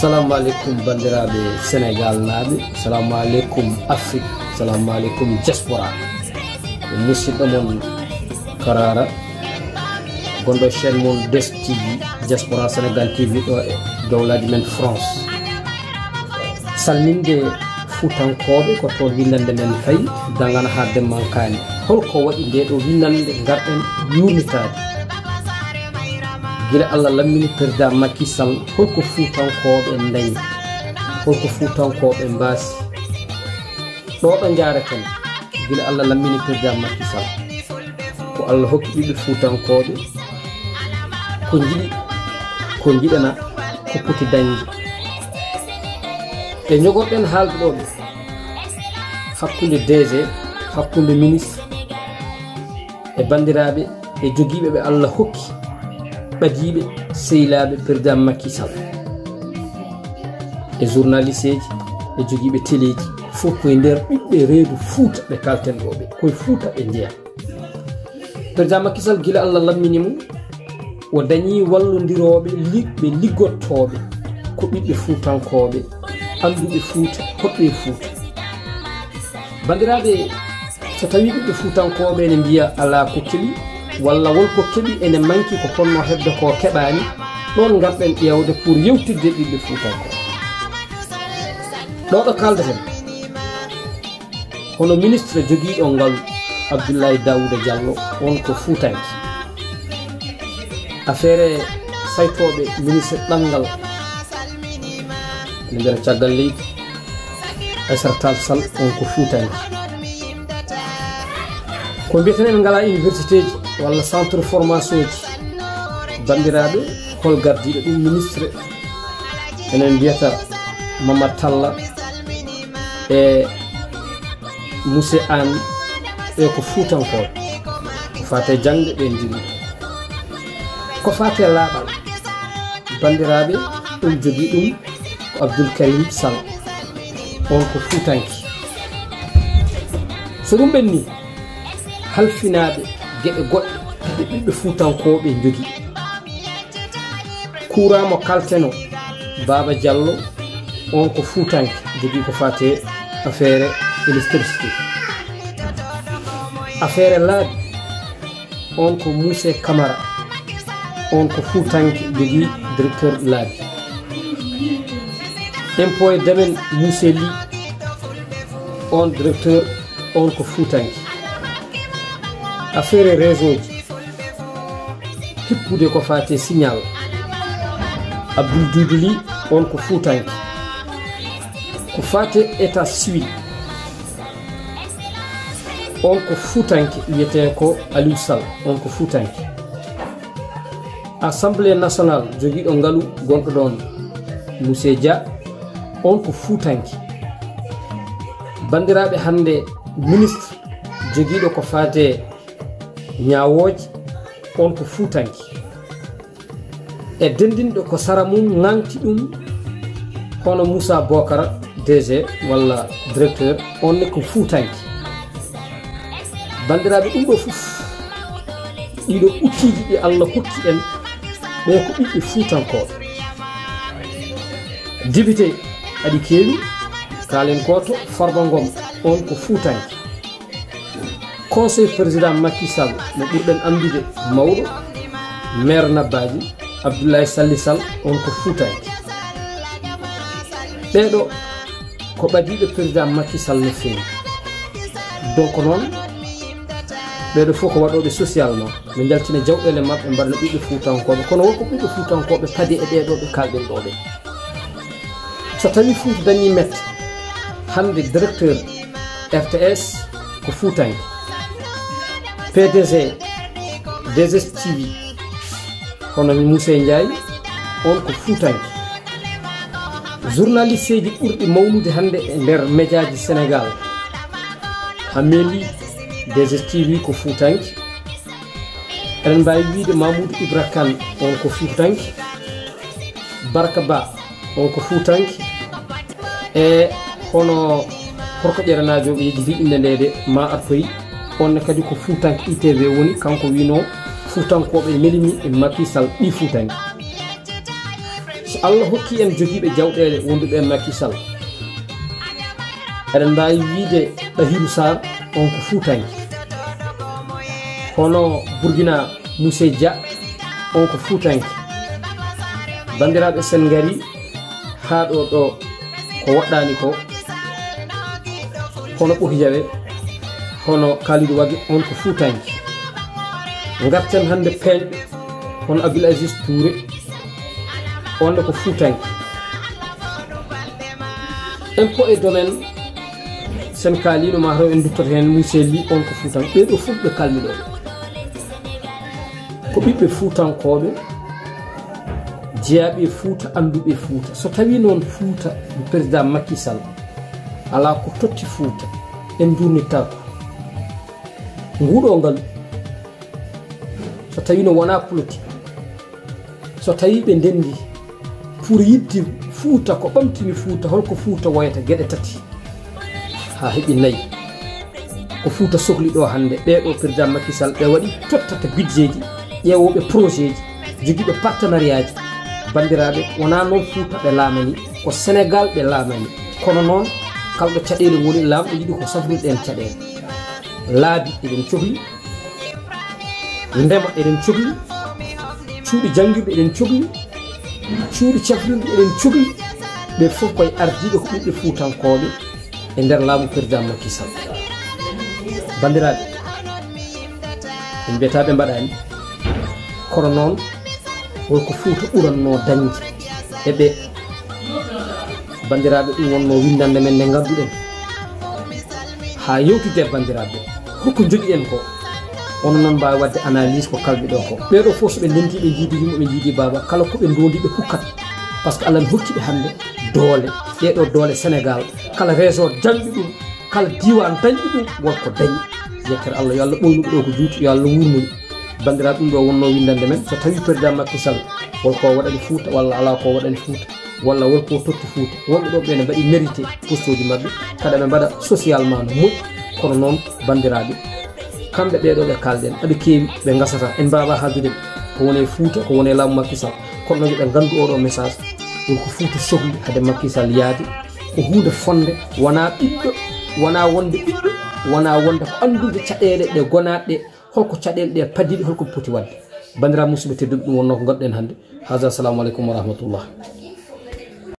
Assalamu alaikum bandiraɓe Sénégal naaɓe, assalamu alaikum Afrique, assalamu alaikum diaspora. Musidɗo mon Karara gonɗo chaîne mon Des TV diaspora Sénégal TV ɗo e dowladi men France. Salminde Fuutankoɓe ko to windande men fayi dangana ha demmankani holko waɗi nde ɗo windande garɗen yurnitade gila Allah lammini président Macky Sall holko Fuutankoɓe dañi, holko Fuutankoɓe mbasi ɗo ɗo jareten gila Allah lammini président Macky Sall ko Allah hokki ɓiɓɓe Fuutankoɓe ko jiɗi ko jiɗana ko poti dañde e ñogorɗen haalduɗoɓe hakkunde DG, hakkunde ministre e bandiraɓe e joguiɓe ɓe Allah hokki ɓadiɓe sehilaɓe président Macky Sall e journaliste ji e joguiɓe téléji fof koye nder ɓiɓɓe reedu Fuuta ɓe kalten ɗoɓe koye Fuuta ɓe jeeya. Président Macky Sall gila Allah lammini mum o dañi wallodiroɓe ɓe liggottoɓe ko ɓiɓɓe Fuutankoɓe anduɓe Fuuta hoɓɓe Fuuta. bandiraɓe so tawi ɓiɓɓe Fuutankoɓe ne mbiya ala ko keeɓi walla wonko keeɓi ene manki ko ponno hebde ko keɓani, ɗon garɗen ƴewde pour yewtidde ɓiɓɓe Fuutankoɓe. ɗo ɗo kaldeten hono ministre joguiɗo ngal Abdoulaye Daouda Diallo on ko Fuutanki, affaire saytoɓe ministre ɗanngal ne nder caggal leydi Aissata Tall Sall on ko Fuutanki. ko mbiyeten en ngala université ji walla centre formation ji bandiraɓe hol gardiɗo ɗum ministre enen mbiyata Mamadou Talla e Moussé Anne e ko Fuutankoɓe ko fate jangde ɓe ndiri ko fate laaɓal bandiraɓe ɗum jogui ɗum ko Abdoul Karim Sall on ko Fuutanki. so ɗum ɓenni halfinaɓe gueɗe goɗɗe ɗe ɓiɓɓe Fuutankoɓe jogui courant mo kalteno Baba Diallo on ko Fuutanki jogui ko fate affaire électricité. affaire laabi on ko Moussé Camara on ko Fuutanki jogui directeur laabi. impôt et domaine Moussé Ly on directeur on ko Fuutanki. affaire réseau ji hippude ko fate signal Abdoul Doudou Ly on ko Fuutanki. ko fate état civil on ko Fuutanki wiyete ko Aliou Sall on ko Fuutanki. assemblée nationale joguiɗo ngaalu gonɗo ɗon Moussé Dia on ko Fuutanki. bandiraɓe hande ministre joguiɗo ko fate ñawoje on ko Fuutanki. e dendinɗo ko sara mum nanti ɗum hono Moussa Bokara DG walla directeur on ne ko Fuutanki. bandiraɓe ɗum ɗo fof ɗiɗo ukkiji ɗi Allah hokki en ɓe ko ɓiɓɓe Fuutankoɓe. député aɗi keewi kalen goto Farba Ngom on ko Fuutanki. conseil président Macky Sall mo ɓurɗen andude mawɗo maire Nabadji Abdoulaye Salli Sall on ko Fuutanki. ɓeɗo ko ɓadiɓe président Macky Sall no feewi. donc noon ɓeɗo fof ko waɗoɓe socialement ɓe jaltina jawɗele mabɓe mbaɗno ɓiɓɓe Fuutankoɓe kono wonko ɓiɓɓe Fuutankoɓe paadi e ɓeɗo ɓe kalɗen ɗo ɓe. so tawi Fuuta dañi mette hande directeur RTS ko Fuutanki, PDG DSS TV hono Moussé Ndiaye on ko Fuutanki. journaliste ji ɓurɗi mawnude hande e nder média ji Sénégal ha meeli DSS TV ko Fuutanki. eɗen mbawi wiide Mamoudou Ibra Kane on ko Fuutanki, Barka Ba on ko Fuutanki, e hono horko ƴeranajo ɓe yiɗi inde ndede ma artoyi on kadi ko Fuutanki. ITV woni kanko wino Fuutankoɓe melini e Macky Sall ɗi Fuutanki. so Allah hokki en jogiiɓe jawɗele wonduɓe e Macky Sall eɗen mbawi wiide Tahirou Sarr on ko Fuutanke hono Bourguina Moussé Dia on ko Fuutanke bandiraɓe sen ngari ha ɗo ko waɗɗani ko hono Ɓoki Jawe hono Kalidou Wague on ko Fuutanke garten hande peeñɗo hono Abdoul Aziz Touré on ko Fuutanke impôt et domaine sen kalino ma taw en duttoto hen Moussé Ly on ko Fuutanke ɓeɗo fof ɓe kalmiɗoɓe ko ɓiɓɓe Fuutankoɓe jeeyaɓe Fuuta anduɓe Fuuta so tawi noon Fuuta président Macky Sall ala ko totti Fuuta en durnittako nguɗo ngal so tawi no wona politique so tawi ɓe ndendi pour yidde Fuuta ko ɓamtini Fuuta holko Fuuta wayata gueɗe tati ha heeɓi nayyi ko Fuuta sohli ɗo hande ɓeɗo président Macky Sall ɓe waɗi tottata budget ji ƴeewoɓe projet ji joguiɓe partenariat ji bandiraɓe wona noon Fuuta ɓe laamani ko Sénégal ɓe laamani kono noon kalɗo caɗele woni lamɗo yiɗi ko safruɗen caɗele laabi eɗen cohli ndema eɗen cohli cuuɗi jangguirɗe eɗen cohli cuuɗi cafrirɗe eɗen cohli ɓe fof koye ardiɓe ko ɓiɓɓe Fuutankoɓe e nder laamu président Macky Sall bandiraɓe en mbiyataɓe mbaɗani kono noon holko Fuuta ɓuranno dañde e ɓe bandiraɓe ɗum wonno windande men nde ganduɗen ha yewtude bandiraɓe holko jogui en ko on noon mbawi wadde analyse ko kalɓe ɗo ko ɓeɗo fof soɓe ndenti ɓe jiidi yimɓe ɓe jiidi baba kala koɓe dondi ɓe hukkat par ce que Allah ne hokkiɓe hande doole ɗeɗo doole Sénégal kala région dañɓi ɗum kala diwan dañɓi ɗum wonko dañi yettere Allah yo Allah ɓoynuɓe ɗo ko juuti yo Allah wurnuɓe bandiraɓe ɗum ɗo wonno windande men so tawi président Macky Sall wolko waɗani Fuuta walla ala ko waɗani Fuuta walla wolko totti Fuuta wonɓe ɗo ɓe ne mbaɗi mérité poste uji mabɓe kada ɓe mbaɗa socialement no moƴƴi kono noon bandiraɓe kamɓe ɓeɗo ɓe kalɗen aɗa keewi ɓe gasata en mbawa haaldude ko woni Fuuta ko woni laamu Macky Sall kono noon ɓe gandu oɗo message ɗum ko Fuuta sohli hade Macky Sall yaade ko hunde fonde wona ɓiɗɗo wona wonde ɓiɗɗo wona wonde ko andude caɗele ɗe gonaɗe ɗe holko caɗele ɗe padiɗe holko poti wadde bandiraɓe musidɓe tedduɓe ɗum wonno ko gadduɗen hande haja assalamu aleykum wa rahmatullah